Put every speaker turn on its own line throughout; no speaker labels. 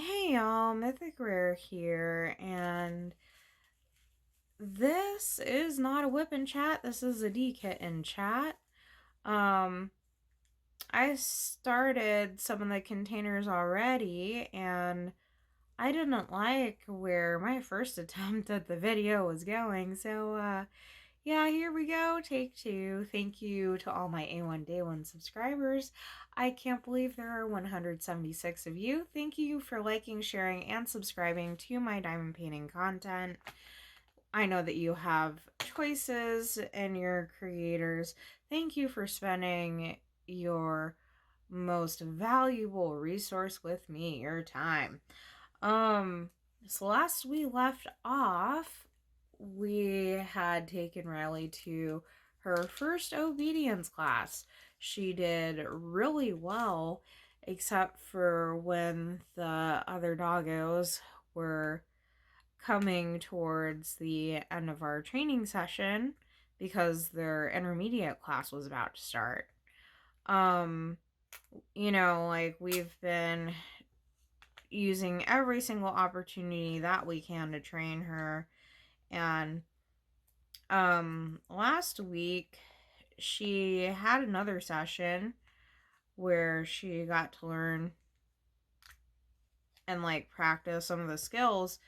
Hey y'all, Mythic Rare here, and this is not a whip in chat, this is a D-kit in chat. Um, I started some of the containers already, and I didn't like where my first attempt at the video was going, so yeah, here we go, take two. Thank you to all my A1 Day 1 subscribers. I can't believe there are 176 of you. Thank you for liking, sharing, and subscribing to my diamond painting content. I know that you have choices in your creators. Thank you for spending your most valuable resource with me, your time. So last we left off, we had taken Riley to her first obedience class. She did really well, except for when the other doggos were coming towards the end of our training session because their intermediate class was about to start. Like we've been using every single opportunity that we can to train her. And last week she had another session where she got to learn and like practice some of the skills,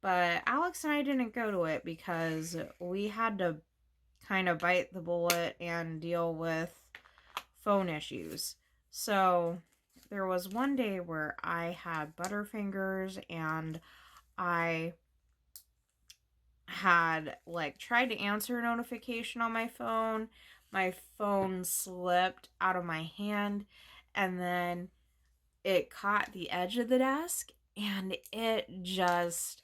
but Alex and I didn't go to it because we had to kind of bite the bullet and deal with phone issues. So there was one day where I had butterfingers and I had like tried to answer a notification on my phone. My phone slipped out of my hand and then it caught the edge of the desk and it just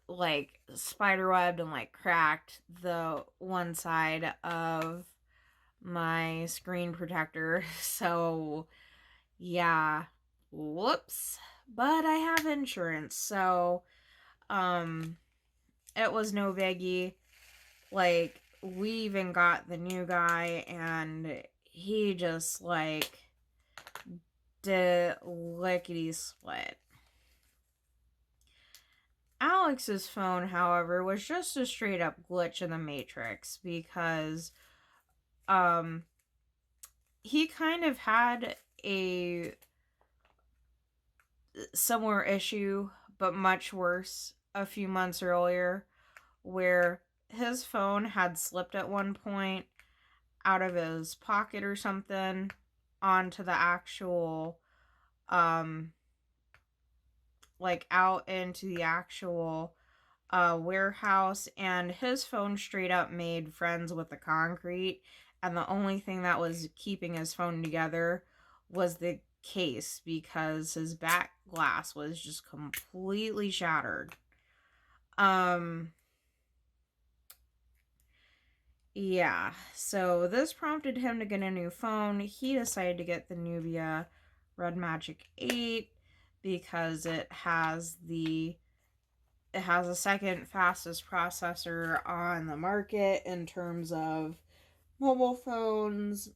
like spiderwebbed and like cracked the one side of my screen protector. So yeah, whoops. But I have insurance, so it was no biggie. Like, we even got the new guy, and he just, like, did lickety split. Alex's phone, however, was just a straight up glitch in the Matrix because, he kind of had a similar issue, but much worse, a few months earlier, where his phone had slipped at one point out of his pocket or something onto the actual like out into the actual warehouse, and his phone straight up made friends with the concrete, and the only thing that was keeping his phone together was the case because his back glass was just completely shattered. Yeah, so this prompted him to get a new phone. He decided to get the Nubia Red Magic 8 because it has a second fastest processor on the market in terms of mobile phones.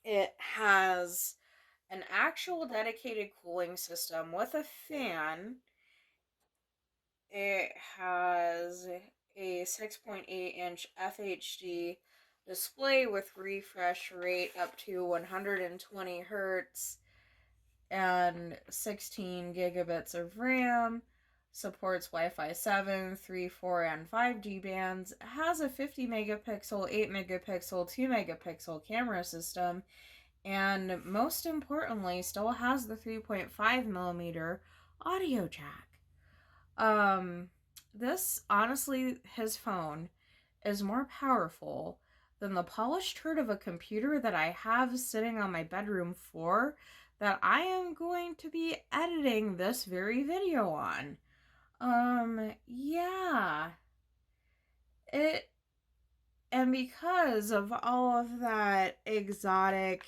It has an actual dedicated cooling system with a fan. It has a 6.8-inch FHD display with refresh rate up to 120 hertz and 16 gigabits of RAM. Supports Wi-Fi 7, 3, 4, and 5G bands. It has a 50 megapixel, 8 megapixel, 2 megapixel camera system, and most importantly, still has the 3.5 millimeter audio jack. This, honestly, his phone is more powerful than the polished turd of a computer that I have sitting on my bedroom floor that I am going to be editing this very video on. Yeah. And because of all of that exotic,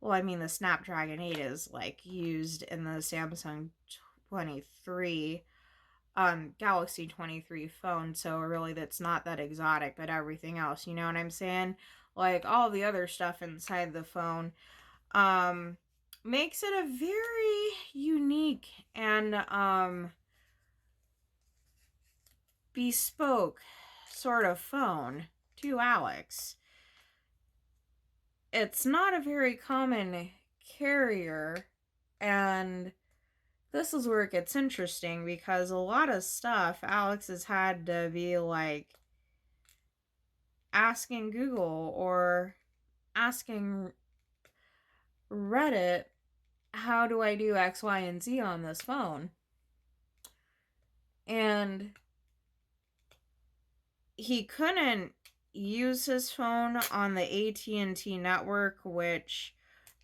well, I mean, the Snapdragon 8 is, like, used in the Samsung 23 Galaxy 23 phone, so really that's not that exotic, but everything else, you know what I'm saying? Like all the other stuff inside the phone. makes it a very unique and bespoke sort of phone to Alex. It's not a very common carrier, and this is where it gets interesting because a lot of stuff Alex has had to be like asking Google or asking Reddit, how do I do X, Y, and Z on this phone? And he couldn't use his phone on the AT&T network, which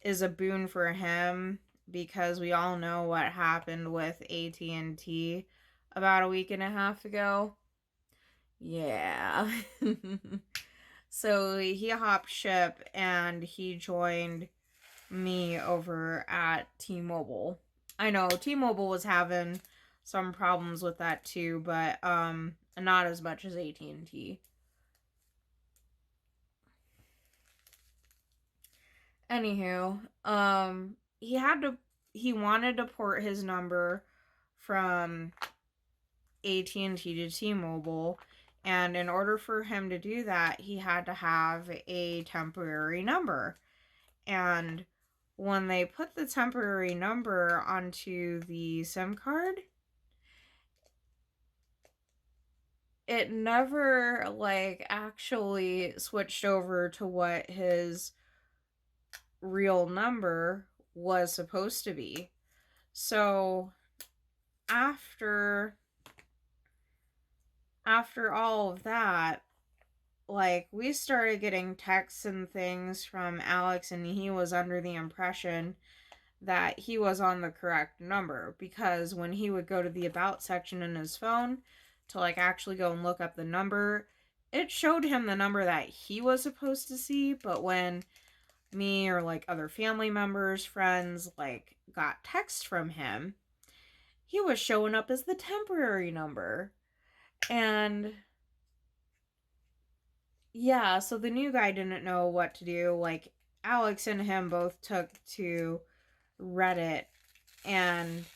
is a boon for him because we all know what happened with AT&T about a week and a half ago. Yeah. So he hopped ship and he joined me over at T-Mobile. I know T-Mobile was having some problems with that too, but not as much as AT&T. Anywho, he wanted to port his number from AT&T to T-Mobile, and in order for him to do that, he had to have a temporary number. And when they put the temporary number onto the SIM card, it never like actually switched over to what his real number was supposed to be. So after all of that, like, we started getting texts and things from Alex, and he was under the impression that he was on the correct number, because when he would go to the about section in his phone to like actually go and look up the number, it showed him the number that he was supposed to see. But when me or like other family members, friends, like got text from him, he was showing up as the temporary number. And yeah, so the new guy didn't know what to do. Like, Alex and him both took to Reddit, and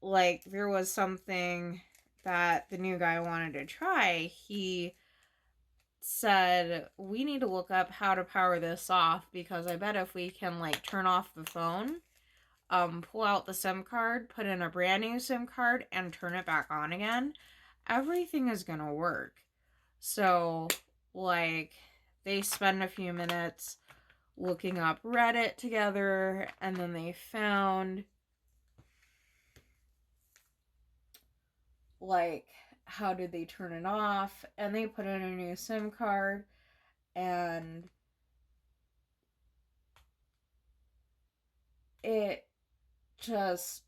like there was something that the new guy wanted to try. He said, we need to look up how to power this off, because I bet if we can like turn off the phone, pull out the SIM card, put in a brand new SIM card, and turn it back on again, everything is gonna work. So like they spend a few minutes looking up Reddit together, and then they found like how did they turn it off, and they put in a new SIM card, and it just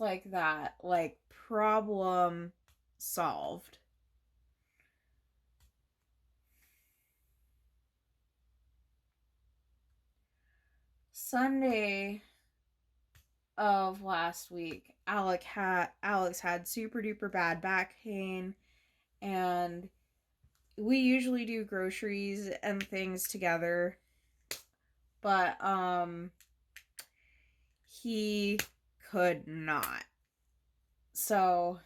like that, like, problem solved. Sunday of last week, Alex had super duper bad back pain, and we usually do groceries and things together, but he could not. So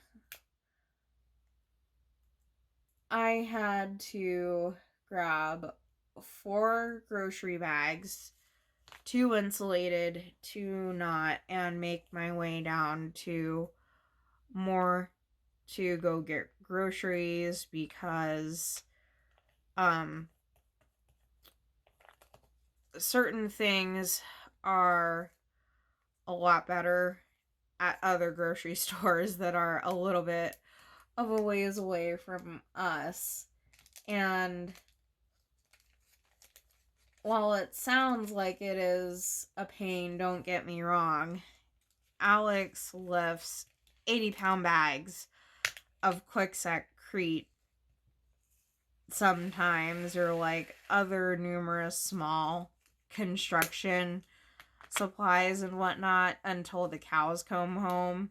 I had to grab 4 grocery bags, 2 insulated, 2 not, and make my way down to more to go get groceries, because certain things are a lot better at other grocery stores that are a little bit of a ways away from us. And while it sounds like it is a pain, don't get me wrong, Alex lifts 80-pound bags of Quick-Set sometimes, or like other numerous small construction supplies and whatnot, until the cows come home.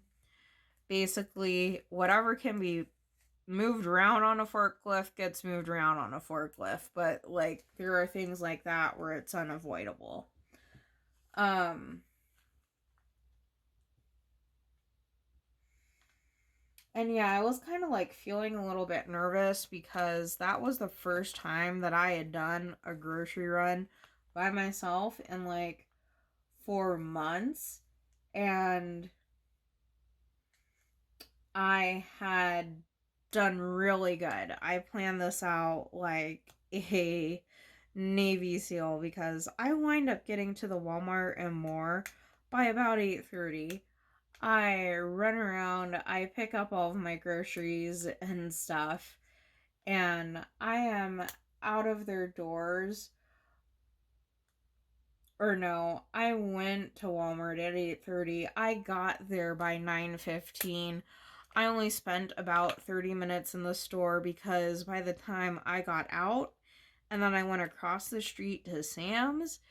Basically, whatever can be moved around on a forklift gets moved around on a forklift, but like there are things like that where it's unavoidable. Um, and yeah, I was kind of like feeling a little bit nervous because that was the first time that I had done a grocery run by myself in like 4 months. And I had done really good. I planned this out like a Navy SEAL because I wind up getting to the Walmart and more by about 8:30. I run around, I pick up all of my groceries and stuff, and I am out of their doors. Or no, I went to Walmart at 8:30. I got there by 9:15. I only spent about 30 minutes in the store because by the time I got out and then I went across the street to Sam's,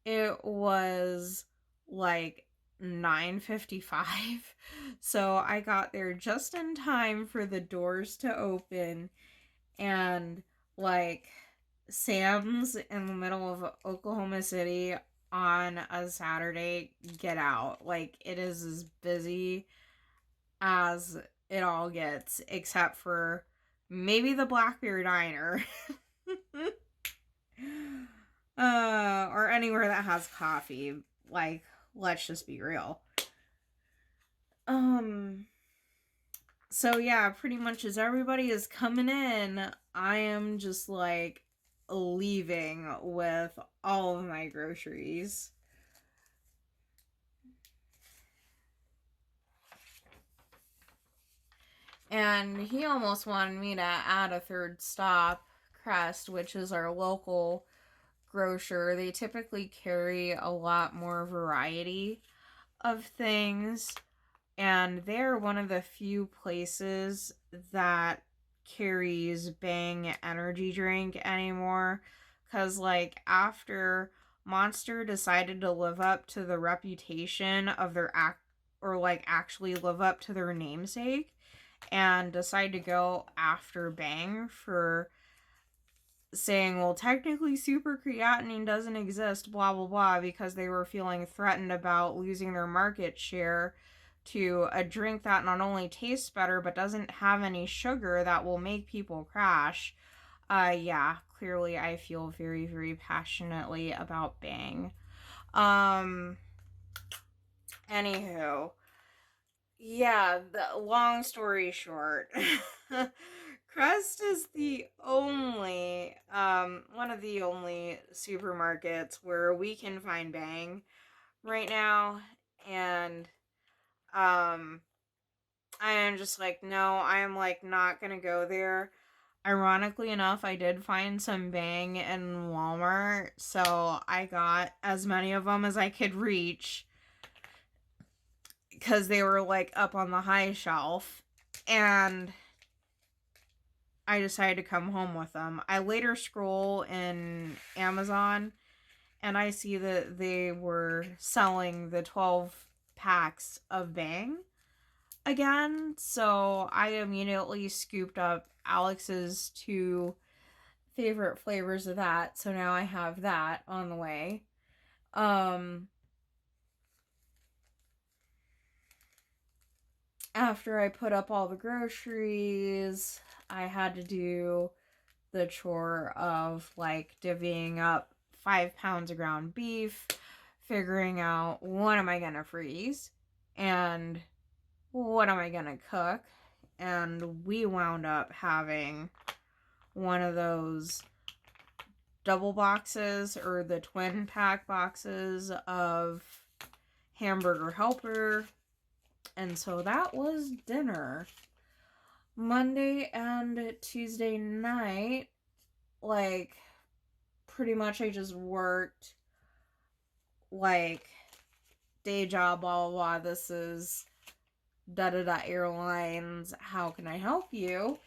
it was like 9:55. So I got there just in time for the doors to open, and like Sam's in the middle of Oklahoma City on a Saturday, get out. Like, it is as busy as it all gets, except for maybe the Black Bear Diner. Or anywhere that has coffee. Like, let's just be real. So yeah, pretty much as everybody is coming in, I am just like leaving with all of my groceries. And he almost wanted me to add a third stop, Crest, which is our local grocer. They typically carry a lot more variety of things, and they're one of the few places that carries Bang energy drink anymore. Because, like, after Monster decided to live up to the reputation of their actually live up to their namesake and decide to go after Bang for saying, well, technically super creatinine doesn't exist, blah, blah, blah, because they were feeling threatened about losing their market share to a drink that not only tastes better, but doesn't have any sugar that will make people crash. Yeah, clearly I feel very, very passionately about Bang. Anywho, yeah, the long story short, Crest is the only, one of the only supermarkets where we can find Bang right now, and, I am just like, no, I am like not gonna go there. Ironically enough, I did find some Bang in Walmart, so I got as many of them as I could reach because they were like up on the high shelf, and I decided to come home with them. I later scroll in Amazon and I see that they were selling the 12 packs of Bang again, so I immediately scooped up Alex's two favorite flavors of that, so now I have that on the way. After I put up all the groceries, I had to do the chore of like divvying up 5 pounds of ground beef, figuring out what am I gonna freeze and what am I gonna cook. And we wound up having one of those double boxes or the twin pack boxes of Hamburger Helper. And so that was dinner. Monday and Tuesday night, like, pretty much I just worked, like, day job, blah, blah, blah. This is da-da-da airlines. How can I help you?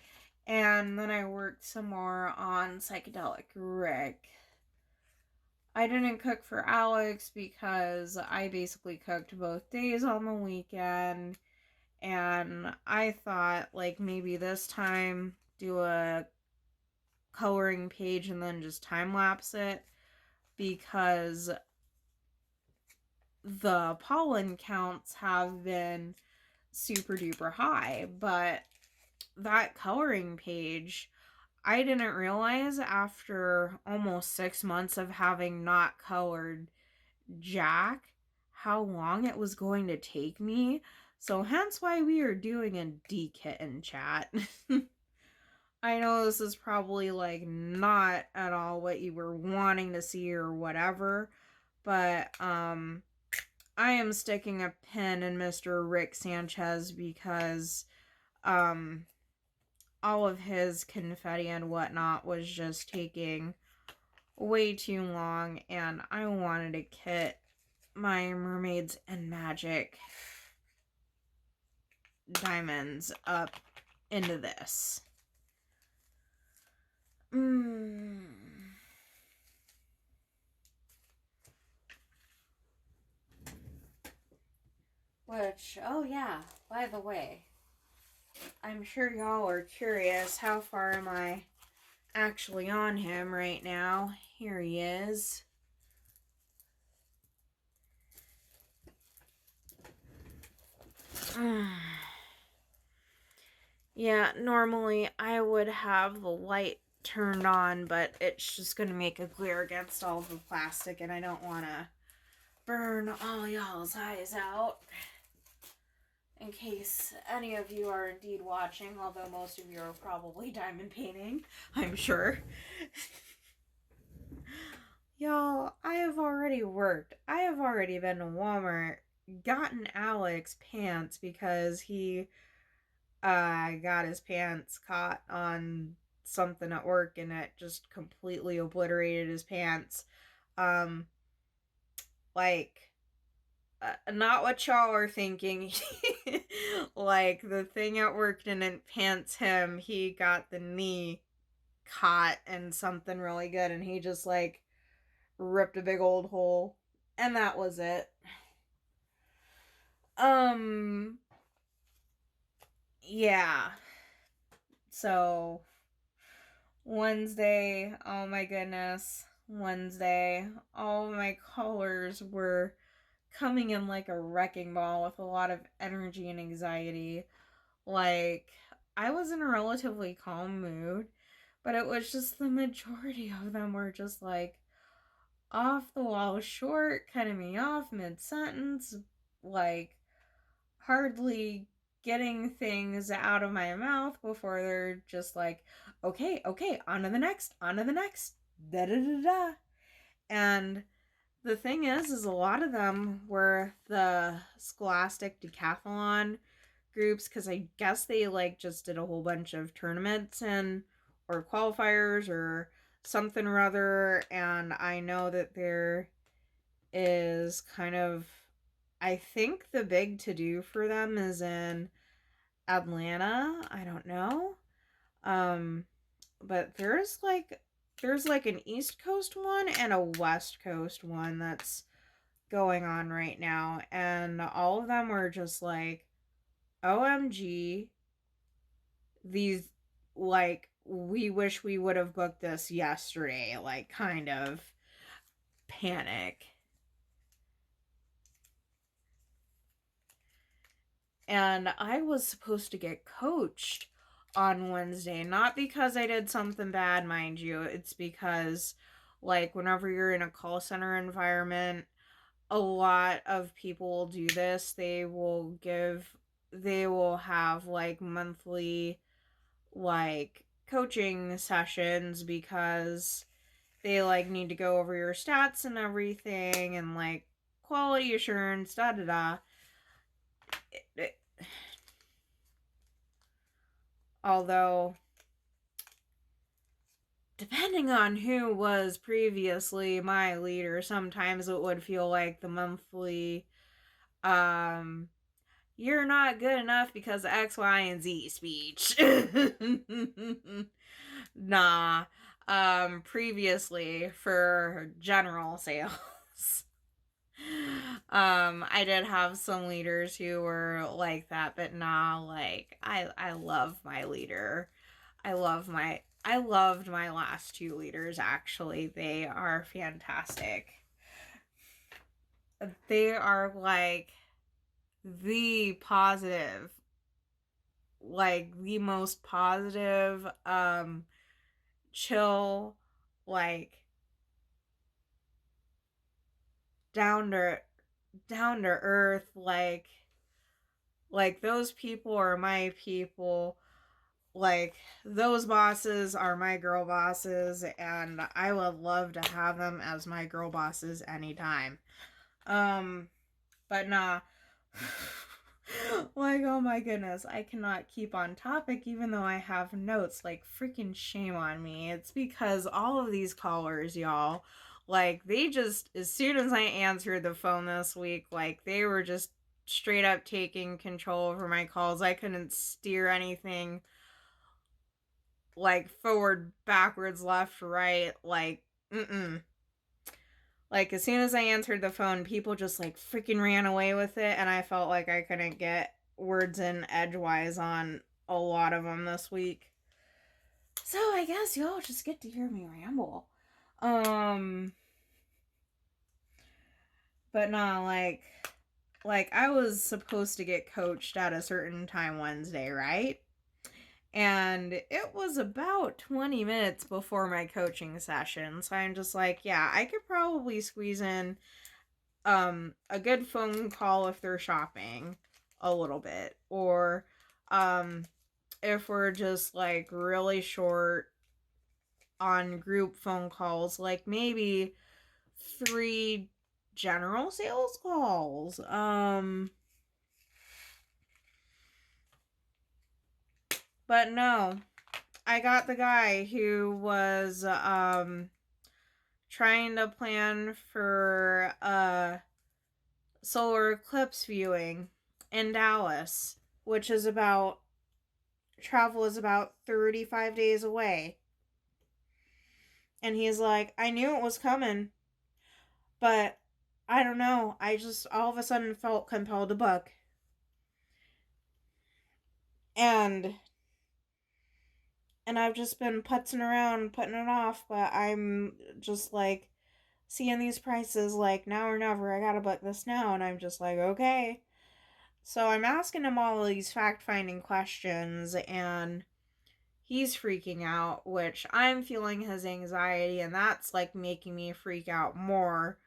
And then I worked some more on Psychedelic Rick. I didn't cook for Alex because I basically cooked both days on the weekend. And I thought, like, maybe this time do a coloring page and then just time lapse it, because the pollen counts have been super duper high, but that coloring page, I didn't realize after almost 6 months of having not colored Jack how long it was going to take me. So hence why we are doing a D-kitten chat. I know this is probably like not at all what you were wanting to see or whatever, but I am sticking a pin in Mr. Rick Sanchez because all of his confetti and whatnot was just taking way too long, and I wanted to kit my Mermaids and Magic diamonds up into this. Which, oh yeah, by the way, I'm sure y'all are curious, how far am I actually on him right now? Here he is. Yeah, normally I would have the light turned on, but it's just going to make a glare against all the plastic, and I don't want to burn all y'all's eyes out. In case any of you are indeed watching, although most of you are probably diamond painting, I'm sure. Y'all, I have already worked. I have already been to Walmart, gotten Alex pants because he got his pants caught on something at work and it just completely obliterated his pants. Like, not what y'all are thinking. Like, the thing at work didn't pants him. He got the knee caught in something really good and he just, like, ripped a big old hole. And that was it. Yeah. So, Wednesday, oh my goodness. Wednesday, all my colors were coming in like a wrecking ball with a lot of energy and anxiety. Like, I was in a relatively calm mood, but it was just the majority of them were just like off the wall short, cutting me off mid sentence, like hardly getting things out of my mouth before they're just like, okay, on to the next, da da da da. And the thing is a lot of them were the Scholastic Decathlon groups, because I guess they like just did a whole bunch of tournaments and or qualifiers or something or other. And I know that there is kind of, I think the big to do for them is in Atlanta. I don't know. But there's like an East Coast one and a West Coast one that's going on right now, and all of them were just like, OMG, these, like, we wish we would have booked this yesterday, like, kind of panic. And I was supposed to get coached on Wednesday, not because I did something bad, mind you. It's because, like, whenever you're in a call center environment, a lot of people will do this. They will have like monthly like coaching sessions because they like need to go over your stats and everything and like quality assurance, da da da. Although, depending on who was previously my leader, sometimes it would feel like the monthly you're not good enough because X, Y, and Z speech. Nah. Previously for general sales. I did have some leaders who were like that, but nah, like I love my leader. I loved my last two leaders actually. They are fantastic. they are like the positive, like the most positive, chill, like down to down to earth, like those people are my people. Like those bosses are my girl bosses, and I would love to have them as my girl bosses anytime. Um but nah. Like, oh my goodness, I cannot keep on topic even though I have notes. Like, freaking shame on me. It's because all of these callers, y'all, like, they just, as soon as I answered the phone this week, like, they were just straight up taking control over my calls. I couldn't steer anything, like, forward, backwards, left, right, like, mm-mm. Like, as soon as I answered the phone, people just, like, freaking ran away with it, and I felt like I couldn't get words in edgewise on a lot of them this week. So, I guess y'all just get to hear me ramble. But nah, like, I was supposed to get coached at a certain time Wednesday, right? And it was about 20 minutes before my coaching session, so I'm just like, yeah, I could probably squeeze in a good phone call if they're shopping a little bit, or if we're just like really short on group phone calls, like maybe 3 general sales calls. But no, I got the guy who was trying to plan for solar eclipse viewing in Dallas, which is about, travel is about 35 days away. And he's like, I knew it was coming, but I don't know. I just all of a sudden felt compelled to book. And I've just been putzing around, putting it off, but I'm just like seeing these prices like now or never. I gotta book this now. And I'm just like, okay. So I'm asking him all of these fact-finding questions, and he's freaking out, which I'm feeling his anxiety, and that's like making me freak out more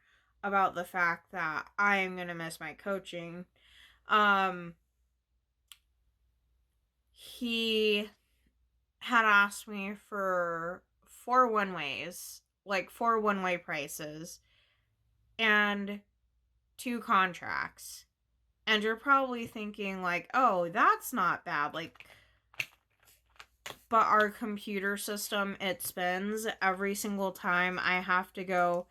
about the fact that I am going to miss my coaching. He had asked me for 4 one-ways, like 4 one-way prices, and 2 contracts. And you're probably thinking like, oh, that's not bad. Like, but our computer system, it spins every single time I have to go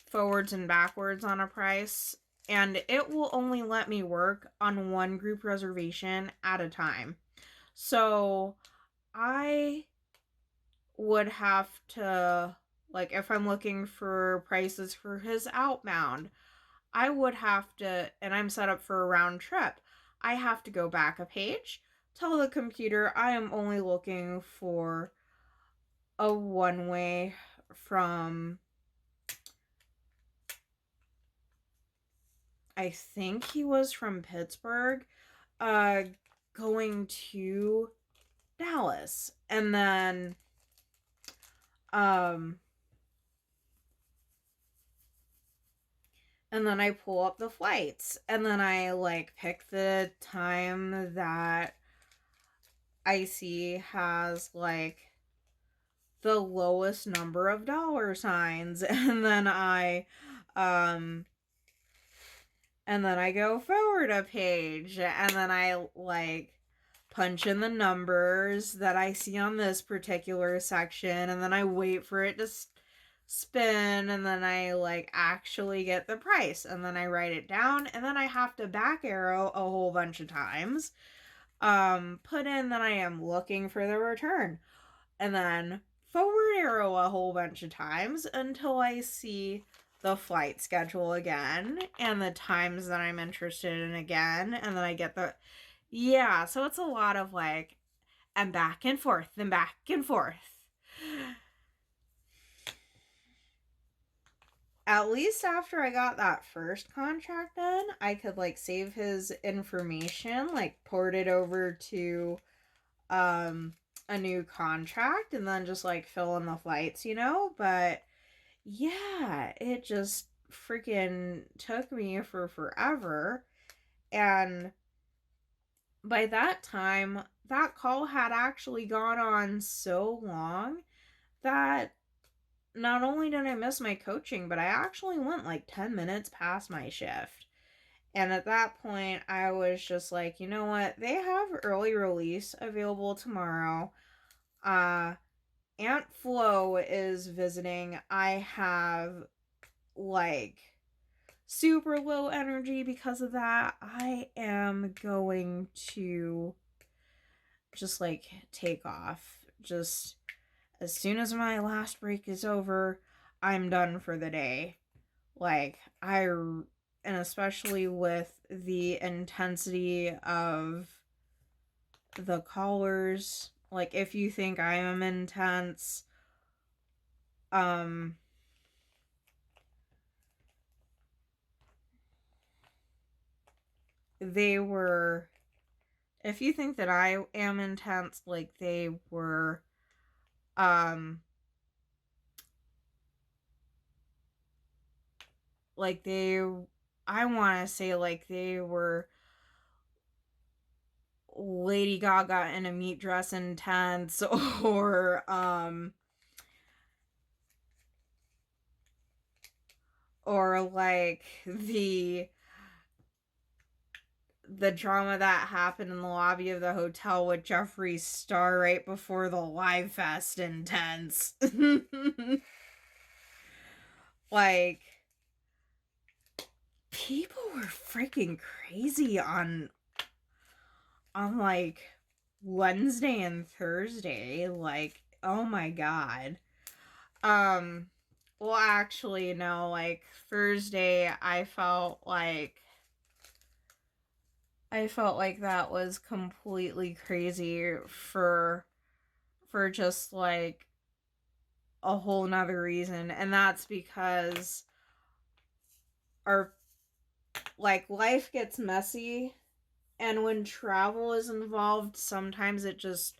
forwards and backwards on a price, and it will only let me work on one group reservation at a time. So I would have to, like, if I'm looking for prices for his outbound, I would have to, and I'm set up for a round trip, I have to go back a page, tell the computer I am only looking for a one-way from, I think he was from Pittsburgh, going to Dallas. And then I pull up the flights, and then I like pick the time that I see has like the lowest number of dollar signs, and then I go forward a page, and then I like punch in the numbers that I see on this particular section, and then I wait for it to spin, and then I like actually get the price, and then I write it down, and then I have to back arrow a whole bunch of times, put in that I am looking for the return, and then forward arrow a whole bunch of times until I see the flight schedule again and the times that I'm interested in again, and then I get the, yeah, so it's a lot of like, and back and forth and back and forth. at least after I got that first contract done, I could like save his information, like port it over to um a new contract and then just like fill in the flights, but yeah, it just freaking took me for forever. And by that time, that call had actually gone on so long that not only did I miss my coaching, but I actually went like 10 minutes past my shift. And at that point, I was just like, you know what? They have early release available tomorrow. Aunt Flo is visiting. I have like super low energy because of that. I am going to just like take off. Just as soon as my last break is over, I'm done for the day. Like, and especially with the intensity of the callers, like, if you think I am intense, they were, if you think that I am intense, like, they were, like, I want to say, like, they were Lady Gaga in a meat dress intense, or like the drama that happened in the lobby of the hotel with Jeffree Star right before the live fest intense. Like, people were freaking crazy on like Wednesday and Thursday. Like, oh my god. Well, actually, no, like Thursday, I felt like that was completely crazy for just like a whole nother reason, and that's because our like life gets messy, and when travel is involved, sometimes it just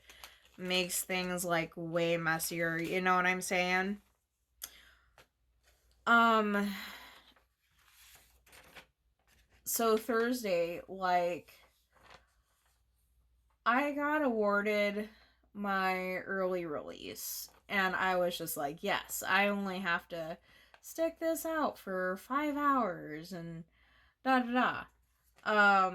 makes things like way messier, you know what I'm saying? So Thursday, like, I got awarded my early release, and I was just like, yes, I only have to stick this out for 5 hours and da da da.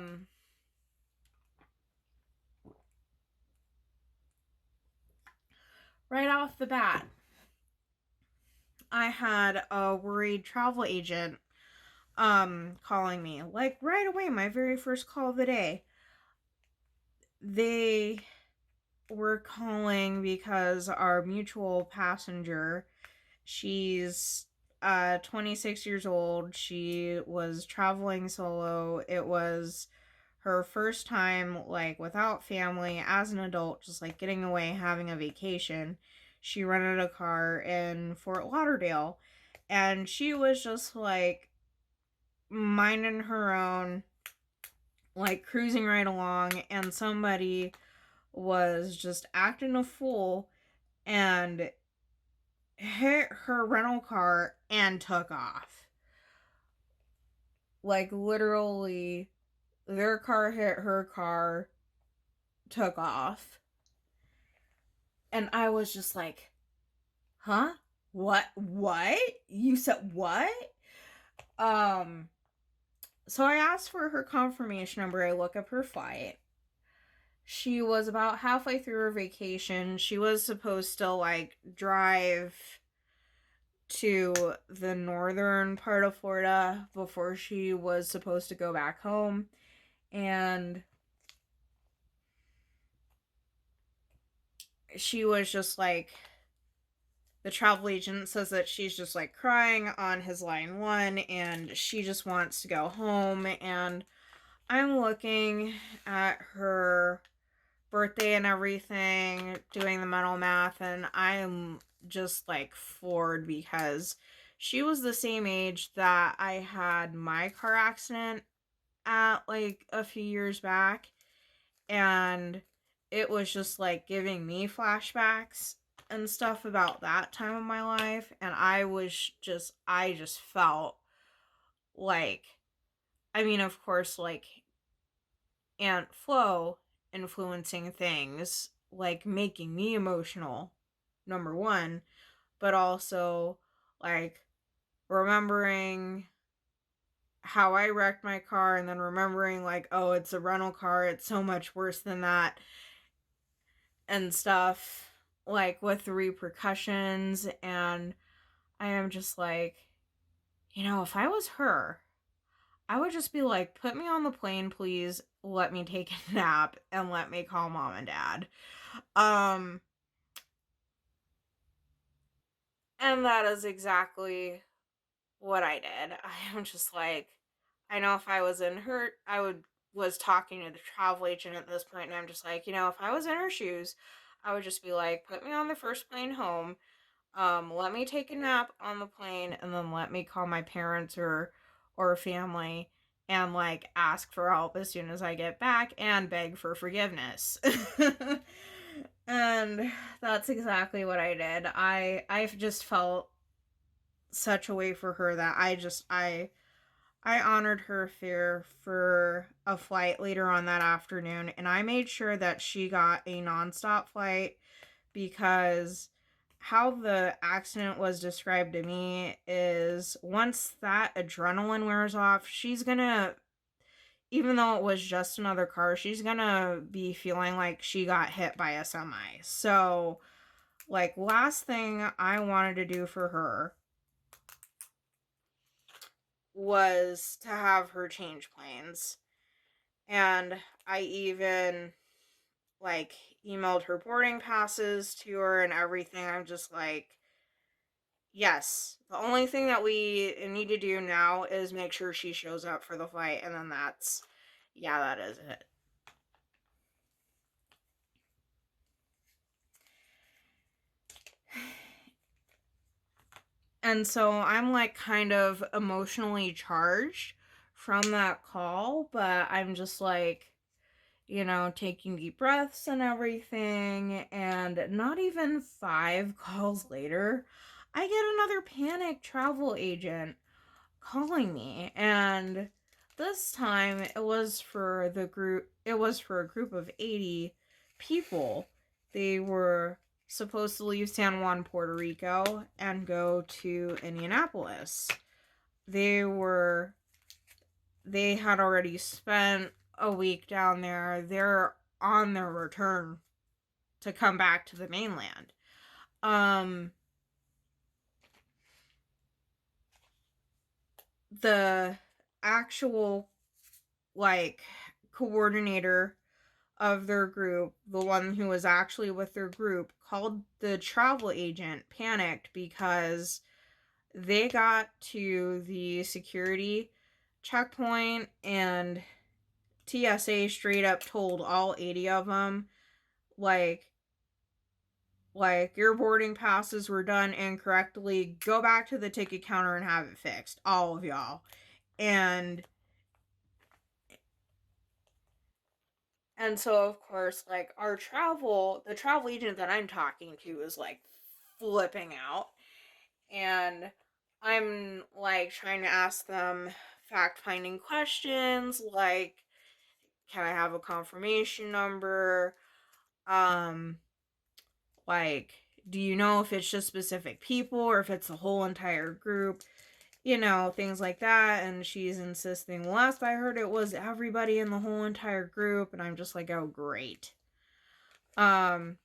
Right off the bat, I had a worried travel agent calling me, like, right away, my very first call of the day. They were calling because our mutual passenger, she's 26 years old. She was traveling solo. It was her first time, like, without family as an adult, just like getting away, having a vacation. She rented a car in Fort Lauderdale, and she was just like minding her own, like cruising right along, and somebody was just acting a fool and hit her rental car and took off. Like, literally, their car hit her car, took off. And I was just like, huh? What? You said what? So I asked for her confirmation number. I look up her flight. She was about halfway through her vacation. She was supposed to, like, drive to the northern part of Florida before she was supposed to go back home. And she was just like, the travel agent says that she's just like crying on his line one, and she just wants to go home. And I'm looking at her birthday and everything, doing the mental math, and I'm just like floored because she was the same age that I had my car accident at, like, a few years back, and it was just, like, giving me flashbacks and stuff about that time of my life, and I just felt like, I mean, of course, like, Aunt Flo influencing things, like, making me emotional, number one, but also, like, remembering how I wrecked my car and then remembering, like, oh, it's a rental car, it's so much worse than that, and stuff, like, with the repercussions. And I am just like, if I was her, I would just be like, put me on the plane, please, let me take a nap, and let me call mom and dad. Um, and that is exactly what I did. I am just like, I know if I was in her, was talking to the travel agent at this point, and I'm just like, if I was in her shoes, I would just be like, put me on the first plane home, let me take a nap on the plane, and then let me call my parents or family and, like, ask for help as soon as I get back and beg for forgiveness. And that's exactly what I did. I've just felt such a way for her that I honored her fear for a flight later on that afternoon, and I made sure that she got a nonstop flight, because how the accident was described to me is, once that adrenaline wears off, she's gonna, even though it was just another car, she's gonna be feeling like she got hit by a semi. So, like, last thing I wanted to do for her was to have her change planes. And I even, like, emailed her boarding passes to her and everything. I'm just like, yes, the only thing that we need to do now is make sure she shows up for the flight, and then yeah, that is it. And so I'm, like, kind of emotionally charged from that call, but I'm just like, taking deep breaths and everything. And not even 5 calls later, I get another panic travel agent calling me. And this time it was for a group of 80 people. They were supposed to leave San Juan, Puerto Rico and go to Indianapolis. They were they had already spent a week down there. They're on their return to come back to the mainland. Um the actual, like, coordinator of their group, the one who was actually with their group, called the travel agent, panicked because they got to the security checkpoint and TSA straight up told all 80 of them, like, your boarding passes were done incorrectly. Go back to the ticket counter and have it fixed, all of y'all. And so, of course, like, the travel agent that I'm talking to is, like, flipping out. And I'm, like, trying to ask them fact finding questions, like, can I have a confirmation number? Um, like, do you know if it's just specific people or if it's the whole entire group? Things like that. And she's insisting, well, last I heard it was everybody in the whole entire group. And I'm just like, oh, great. And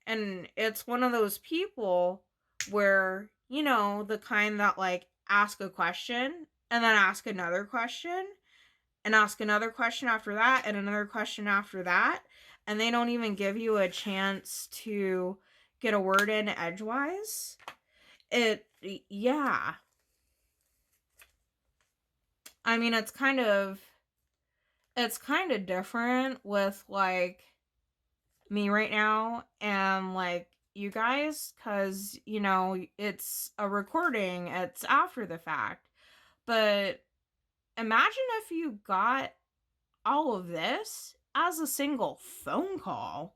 it's one of those people where, the kind that, like, ask a question and then ask another question and ask another question after that and another question after that. And they don't even give you a chance to get a word in edgewise. Yeah. I mean, it's kind of different with, like, me right now and, like, you guys, because, you know, it's a recording, it's after the fact. But imagine if you got all of this as a single phone call.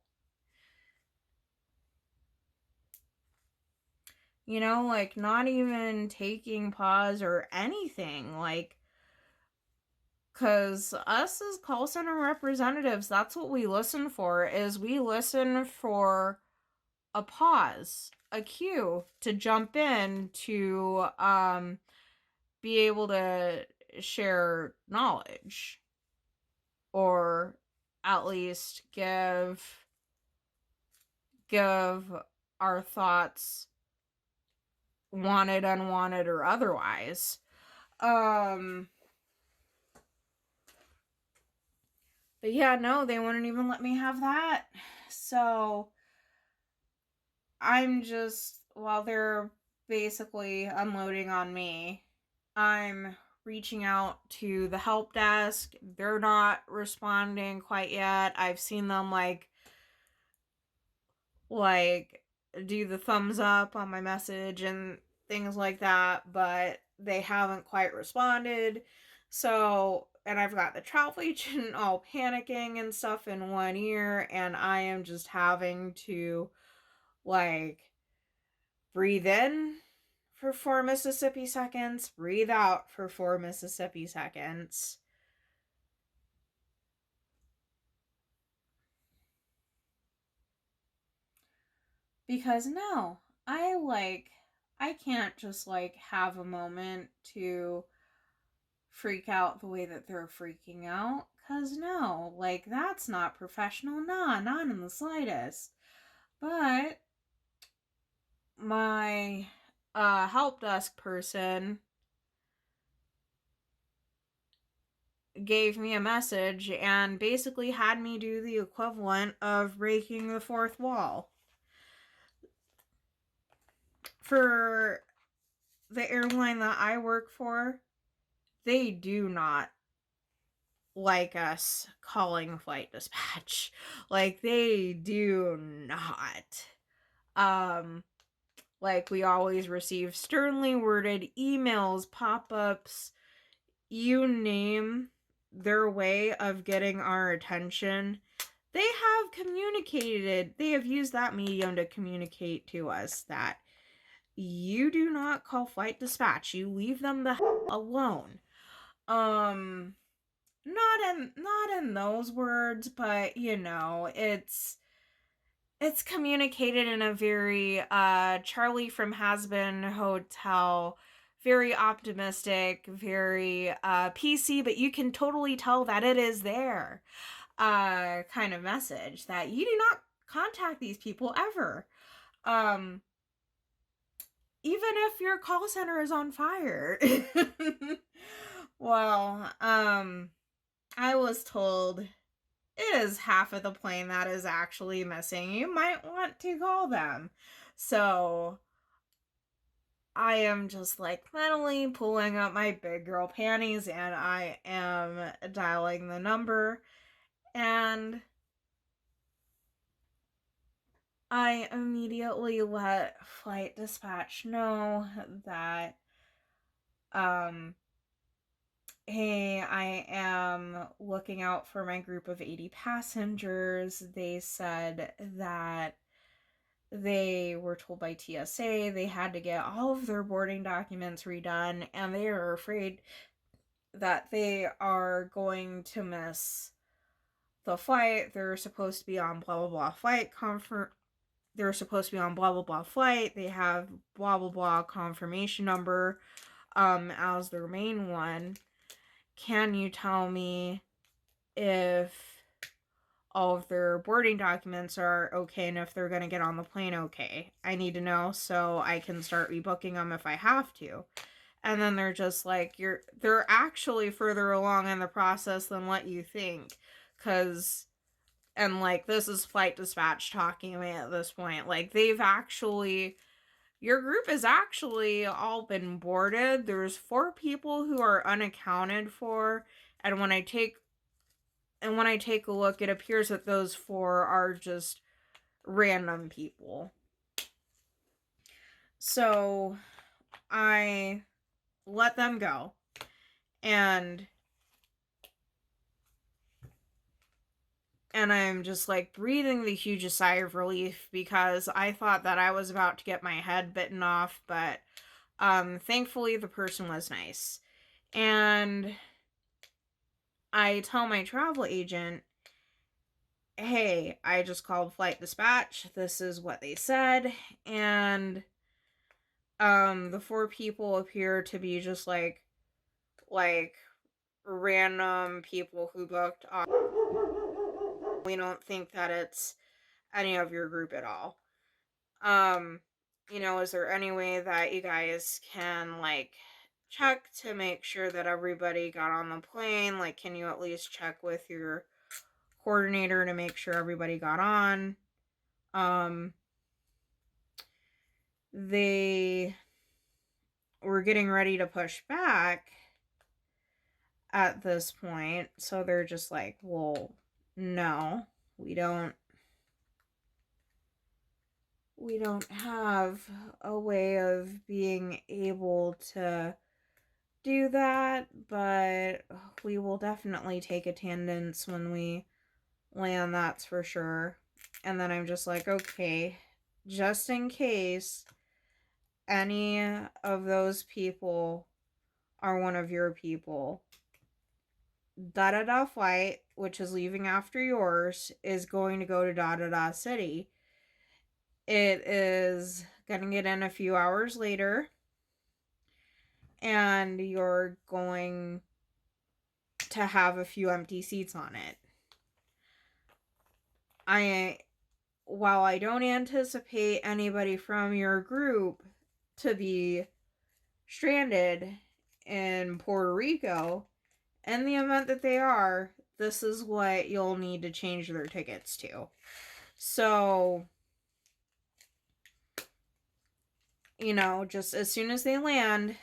You know, like, not even taking pause or anything. Like, because us as call center representatives, that's what we listen for, is we listen for a pause, a cue to jump in to be able to share knowledge, or at least give our thoughts, wanted, unwanted, or otherwise. But yeah, no, they wouldn't even let me have that. So I'm just, while they're basically unloading on me, I'm reaching out to the help desk. They're not responding quite yet. I've seen them like do the thumbs up on my message and things like that, but they haven't quite responded. So, and I've got the travel agent all panicking and stuff in one ear, and I am just having to like breathe in for 4 Mississippi seconds, breathe out for 4 Mississippi seconds. Because no, I can't just like have a moment to freak out the way that they're freaking out. Cause no, like, that's not professional. Nah, not in the slightest. But my help desk person gave me a message and basically had me do the equivalent of breaking the fourth wall. For the airline that I work for, they do not like us calling flight dispatch. Like, they do not. Like, we always receive sternly worded emails, pop-ups, you name their way of getting our attention. They have communicated, they have used that medium to communicate to us that you do not call flight dispatch. You leave them the hell alone. Not in those words, but you know, it's communicated in a very Charlie from Has-Been Hotel, very optimistic, very PC, but you can totally tell that it is there kind of message, that you do not contact these people ever. Even if your call center is on fire. Well, I was told it is half of the plane that is actually missing. You might want to call them. So I am just like mentally pulling up my big girl panties, and I am dialing the number, and I immediately let flight dispatch know that hey, I am looking out for my group of 80 passengers. They said that they were told by TSA they had to get all of their boarding documents redone, and they are afraid that they are going to miss the flight. They're supposed to be on blah blah blah flight they're supposed to be on blah blah blah flight. They have blah blah blah confirmation number as their main one. Can you tell me if all of their boarding documents are okay and if they're going to get on the plane okay? I need to know so I can start rebooking them if I have to. And then they're just like, they're actually further along in the process than what you think. And like, this is flight dispatch talking to me at this point. Like, your group has actually all been boarded. There's 4 people who are unaccounted for. And when I take a look, it appears that those 4 are just random people. So I let them go, and I'm just like breathing the hugest sigh of relief, because I thought that I was about to get my head bitten off, but thankfully the person was nice. And I tell my travel agent, hey, I just called flight dispatch, this is what they said, and the 4 people appear to be just like random people who booked off. We don't think that it's any of your group at all. Is there any way that you guys can like check to make sure that everybody got on the plane? Like, can you at least check with your coordinator to make sure everybody got on? They were getting ready to push back at this point, so they're just like, well, no, we don't have a way of being able to do that, but we will definitely take attendance when we land, that's for sure. And then I'm just like, okay, just in case any of those people are one of your people, da da da flight, which is leaving after yours, is going to go to da da da city. It is gonna get in a few hours later, and you're going to have a few empty seats on it. While I don't anticipate anybody from your group to be stranded in Puerto Rico, in the event that they are, this is what you'll need to change their tickets to. So, just as soon as they land,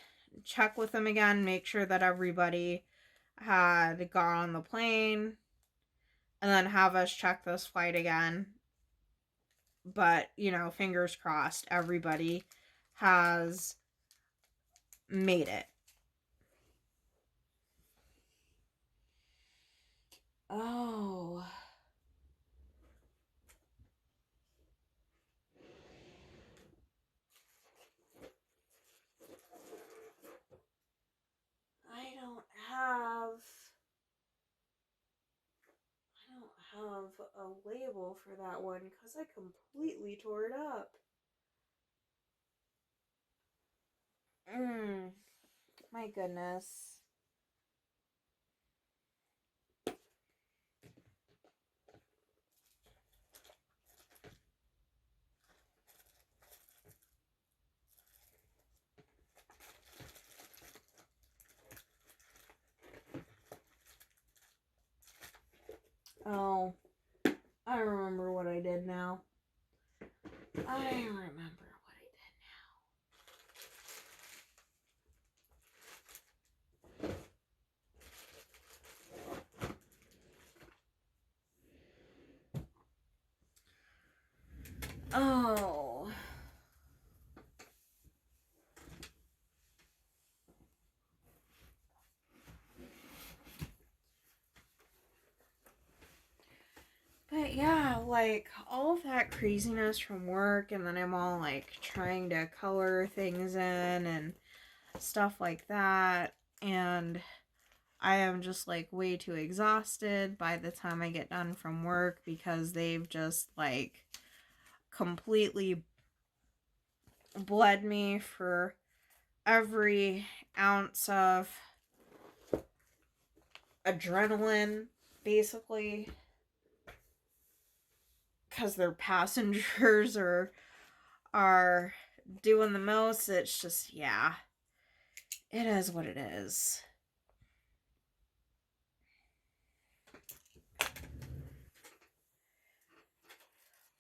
check with them again, make sure that everybody had got on the plane, and then have us check this flight again. But, fingers crossed, everybody has made it. Oh. I don't have a label for that one because I completely tore it up. My goodness. Oh, I remember what I did now. I remember what I did now. Oh. But yeah, like all of that craziness from work, and then I'm all like trying to color things in and stuff like that, and I am just like way too exhausted by the time I get done from work, because they've just like completely bled me for every ounce of adrenaline, basically, because their passengers are doing the most. It's just, yeah, it is what it is.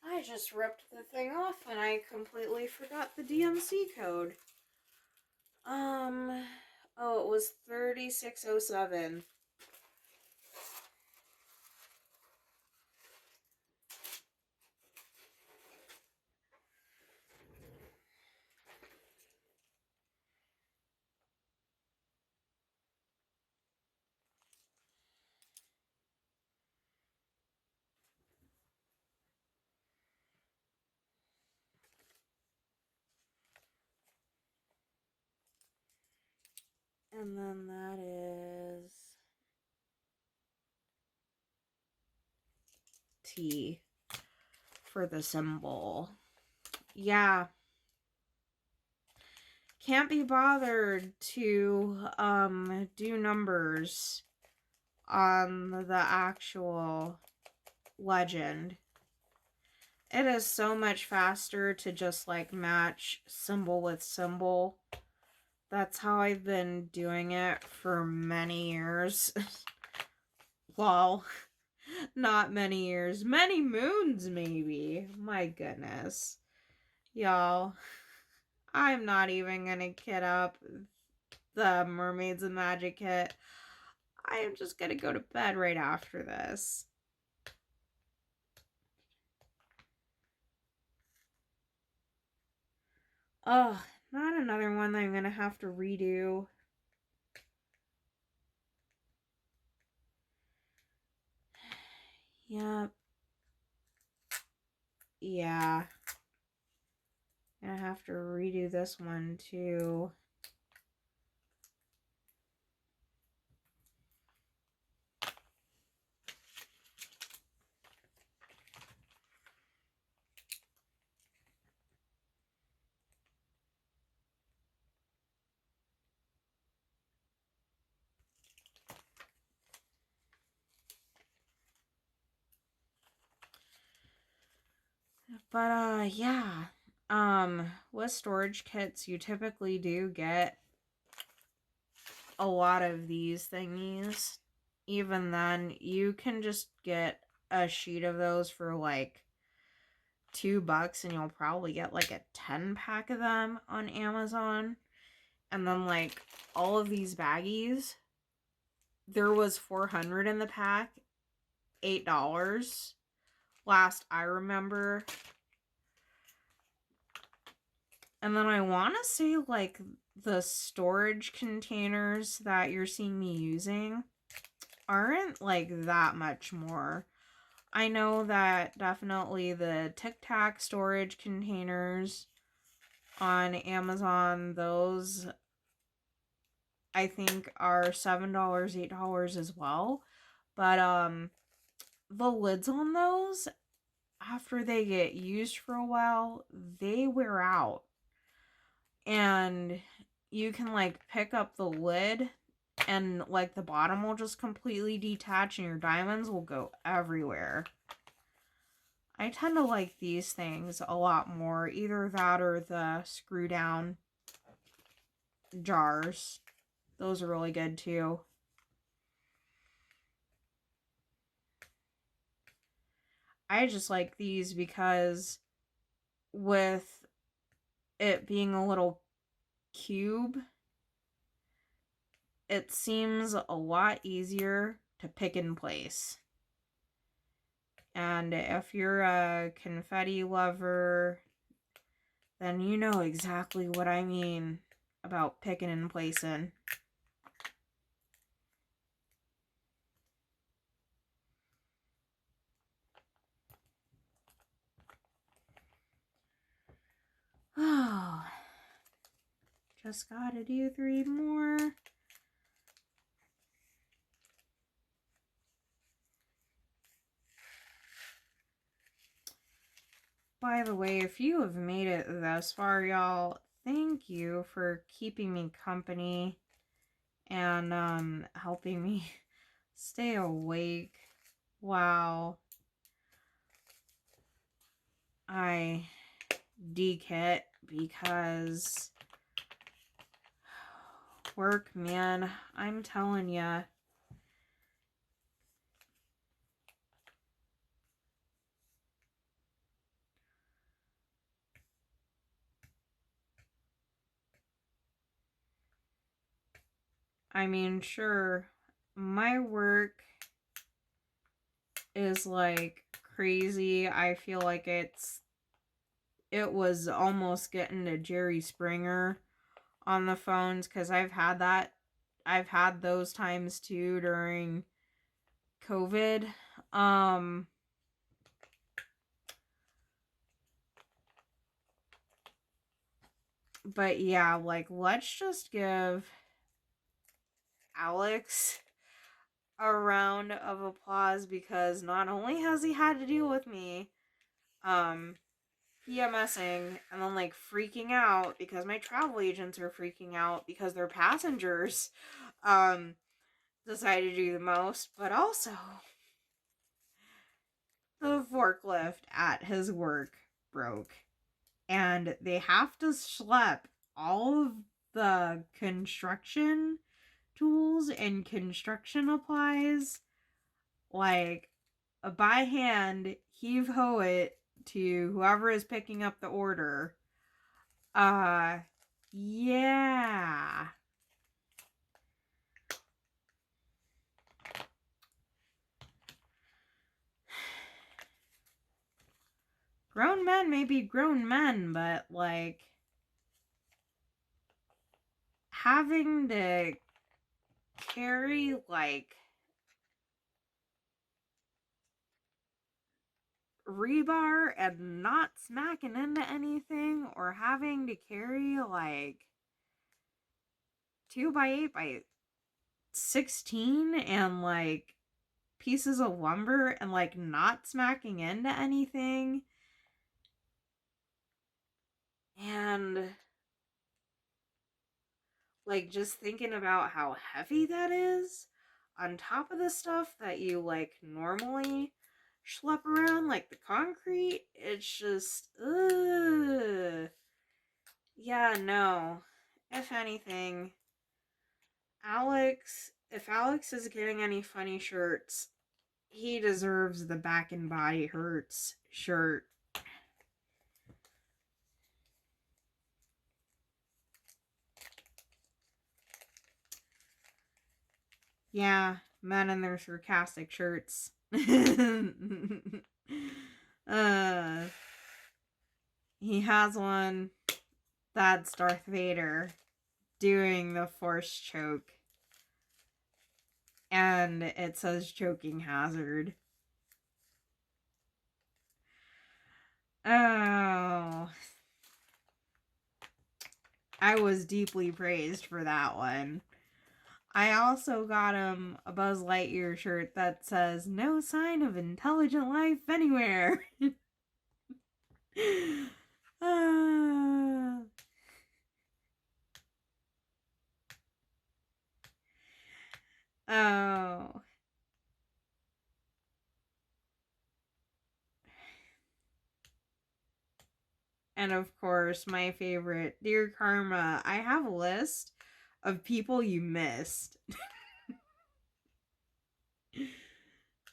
I just ripped the thing off and I completely forgot the DMC code. Oh, it was 3607. And then that is T for the symbol. Yeah. Can't be bothered to do numbers on the actual legend. It is so much faster to just like match symbol with symbol. That's how I've been doing it for many years. Well, not many years, many moons maybe. My goodness. Y'all, I'm not even gonna kid up the Mermaids and Magic kit. I am just gonna go to bed right after this. Oh, not another one that I'm gonna have to redo. Yep. Yeah. Gonna have to redo this one too. But yeah. With storage kits you typically do get a lot of these thingies. Even then, you can just get a sheet of those for like $2 and you'll probably get like a 10-pack of them on Amazon. And then like all of these baggies, there was 400 in the pack, $8 last I remember. And then I want to say like the storage containers that you're seeing me using aren't like that much more. I know that definitely the Tic Tac storage containers on Amazon, those I think are $7, $8 as well. But the lids on those, after they get used for a while, they wear out. And you can like pick up the lid and like the bottom will just completely detach and your diamonds will go everywhere. I tend to like these things a lot more. Either that or the screw down jars. Those are really good too. I just like these because with it being a little cube, it seems a lot easier to pick in place. And if you're a confetti lover, then you know exactly what I mean about picking and placing. Oh, just gotta do 3 more. By the way, if you have made it thus far, y'all, thank you for keeping me company and helping me stay awake. Wow. I dekit because work, man, I'm telling ya. I mean, sure, my work is like crazy. I feel like it was almost getting to Jerry Springer on the phones because I've had those times too during COVID. But yeah, like let's just give Alex a round of applause, because not only has he had to deal with me PMSing and then like freaking out because my travel agents are freaking out because their passengers decided to do the most, but also the forklift at his work broke and they have to schlep all of the construction tools and construction applies like by hand, heave ho it to whoever is picking up the order. Yeah. Grown men may be grown men, but like having to carry like rebar and not smacking into anything, or having to carry like 2x8 by 16 and like pieces of lumber and like not smacking into anything, and like just thinking about how heavy that is on top of the stuff that you like normally schlep around, like the concrete. It's just ugh. Yeah, no. If anything, if Alex is getting any funny shirts, he deserves the Back and Body Hurts shirt. Yeah, men in their sarcastic shirts. He has one that's Darth Vader doing the Force choke. And it says choking hazard. Oh. I was deeply praised for that one. I also got him a Buzz Lightyear shirt that says, "No sign of intelligent life anywhere." Oh. And of course, my favorite, Dear Karma, I have a list of people you missed.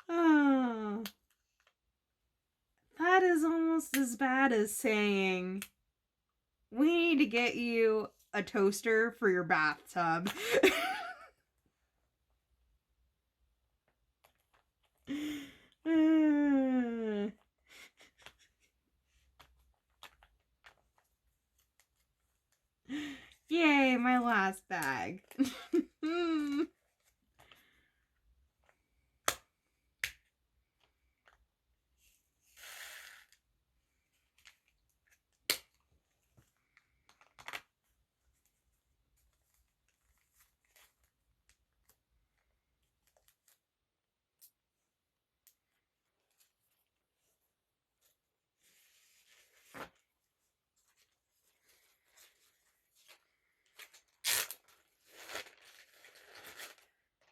Oh. That is almost as bad as saying, we need to get you a toaster for your bathtub. Yay, my last bag.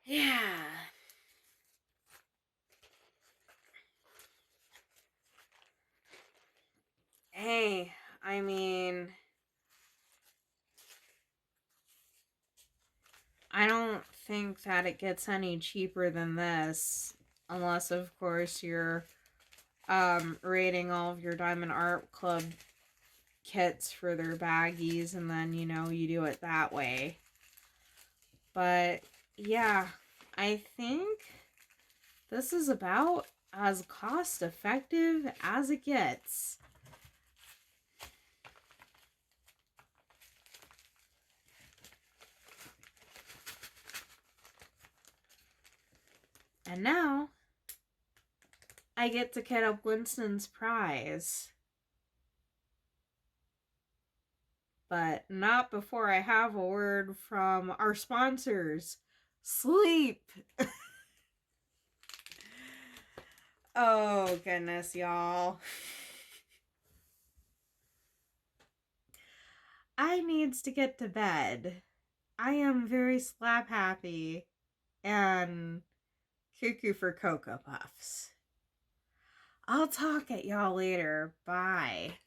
Yeah. Hey, I mean, I don't think that it gets any cheaper than this, unless of course you're rating all of your Diamond Art Club kits for their baggies, and then you do it that way. But yeah, I think this is about as cost effective as it gets. And now I get to kit up Winston's prize. But not before I have a word from our sponsors, Sleep. Oh, goodness, y'all. I needs to get to bed. I am very slap happy and cuckoo for Cocoa Puffs. I'll talk at y'all later. Bye.